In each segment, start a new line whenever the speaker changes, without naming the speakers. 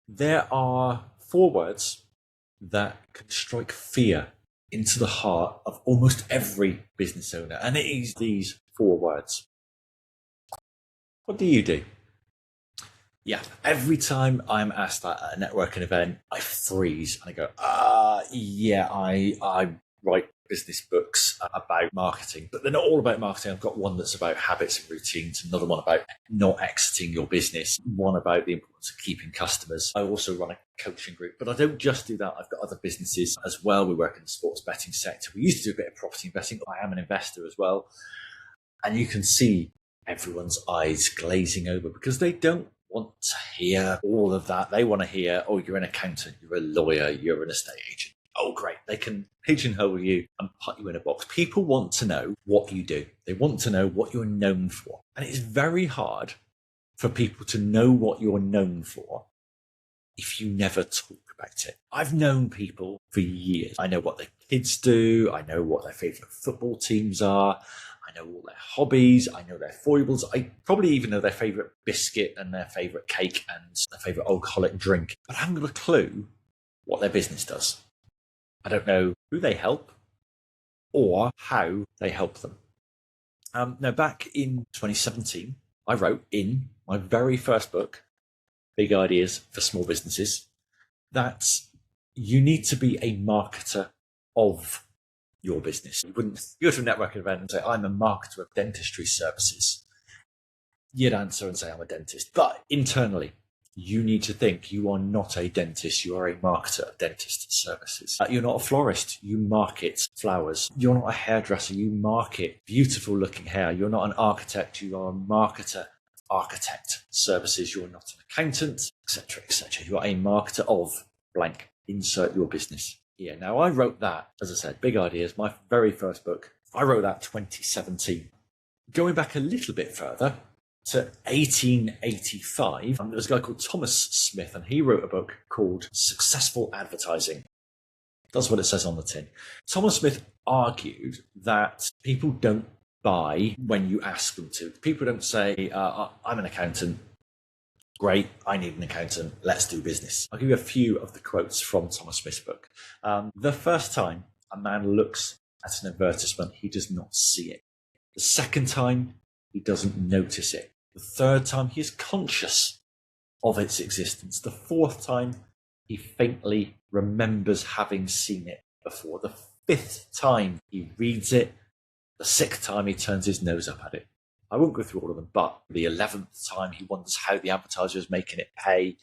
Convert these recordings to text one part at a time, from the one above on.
There are four words that can strike fear into the heart of almost every business owner, and it is these four words. What do you do? Yeah, every time I'm asked that at a networking event, I freeze and I go, yeah, I write business books about marketing, but they're not all about marketing. I've got one that's about habits and routines, another one about not exiting your business, one about the importance of keeping customers. I also run a coaching group, but I don't just do that. I've got other businesses as well. We work in the sports betting sector. We used to do a bit of property investing. I am an investor as well. And you can see everyone's eyes glazing over because they don't want to hear all of that. They want to hear, oh, you're an accountant, you're a lawyer, you're an estate agent. Oh, great. They can pigeonhole you and put you in a box. People want to know what you do. They want to know what you're known for. And it's very hard for people to know what you're known for if you never talk about it. I've known people for years. I know what their kids do. I know what their favourite football teams are. I know all their hobbies. I know their foibles. I probably even know their favourite biscuit and their favourite cake and their favourite alcoholic drink. But I haven't got a clue what their business does. I don't know who they help or how they help them. Now, back in 2017, I wrote in my very first book, Big Ideas for Small Businesses, that you need to be a marketer of your business. You wouldn't go to a networking event and say, I'm a marketer of dentistry services. You'd answer and say, I'm a dentist. But internally, you need to think you are not a dentist. You are a marketer of dentist services. You're not a florist. You market flowers. You're not a hairdresser. You market beautiful looking hair. You're not an architect. You are a marketer. Architect services. You're not an accountant, etc., etc. You are a marketer of blank. Insert your business here. Now, I wrote that, as I said, Big Ideas, my very first book. I wrote that 2017. Going back a little bit further to 1885, there was a guy called Thomas Smith, and he wrote a book called Successful Advertising. That's what it says on the tin. Thomas Smith argued that people don't buy when you ask them to. People don't say, I'm an accountant. Great, I need an accountant. Let's do business. I'll give you a few of the quotes from Thomas Smith's book. The first time a man looks at an advertisement, he does not see it. The second time, he doesn't notice it. The third time, he is conscious of its existence. The fourth time, he faintly remembers having seen it before. The fifth time, he reads it. The sixth time, he turns his nose up at it. I won't go through all of them, but the 11th time, he wonders how the advertiser is making it pay.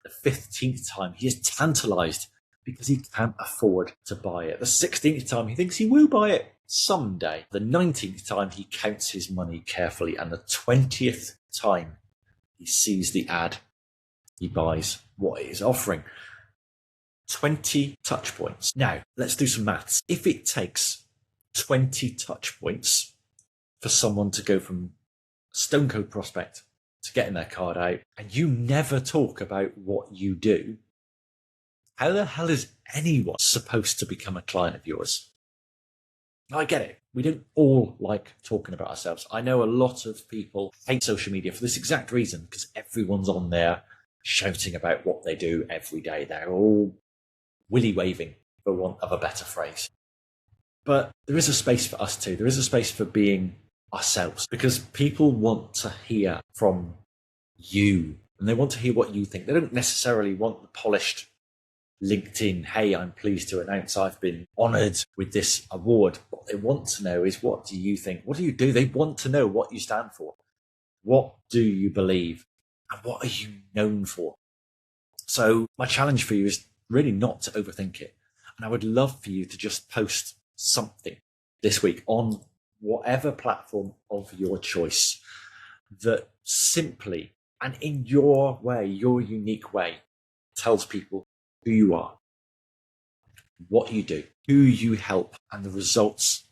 The 15th time, he is tantalized because he can't afford to buy it. The 16th time, he thinks he will buy it someday. The 19th time, he counts his money carefully. And the 20th time he sees the ad, he buys what it is offering. 20 touch points. Now, let's do some maths. If it takes 20 touch points for someone to go from Stone Cold prospect to getting their card out, and you never talk about what you do, how the hell is anyone supposed to become a client of yours? I get it. We don't all like talking about ourselves. I know a lot of people hate social media for this exact reason, because everyone's on there shouting about what they do every day. They're all willy waving, for want of a better phrase. But there is a space for us too. There is a space for being ourselves, because people want to hear from you and they want to hear what you think. They don't necessarily want the polished LinkedIn, hey, I'm pleased to announce I've been honoured with this award. What they want to know is, what do you think? What do you do? They want to know what you stand for. What do you believe? And what are you known for? So my challenge for you is really not to overthink it. And I would love for you to just post something this week on whatever platform of your choice that simply and in your way, your unique way, tells people who you are, what you do, who you help, and the results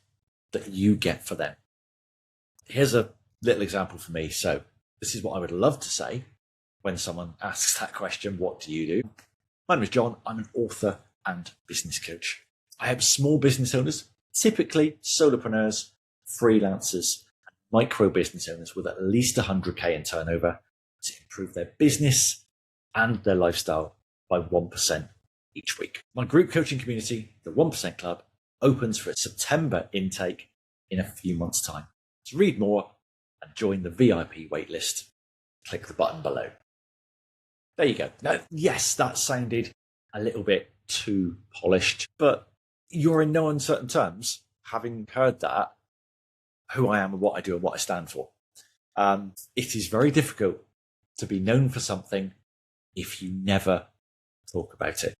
that you get for them. Here's a little example for me. So this is what I would love to say when someone asks that question, what do you do? My name is John. I'm an author and business coach. I help small business owners, typically solopreneurs, freelancers, and micro business owners with at least 100K in turnover, to improve their business and their lifestyle by 1% each week. My group coaching community, the 1% Club, opens for its September intake in a few months' time. To read more and join the VIP waitlist, click the button below. There you go. Now, yes, that sounded a little bit too polished, but you're in no uncertain terms, having heard that, who I am and what I do and what I stand for. It is very difficult to be known for something if you never talk about it.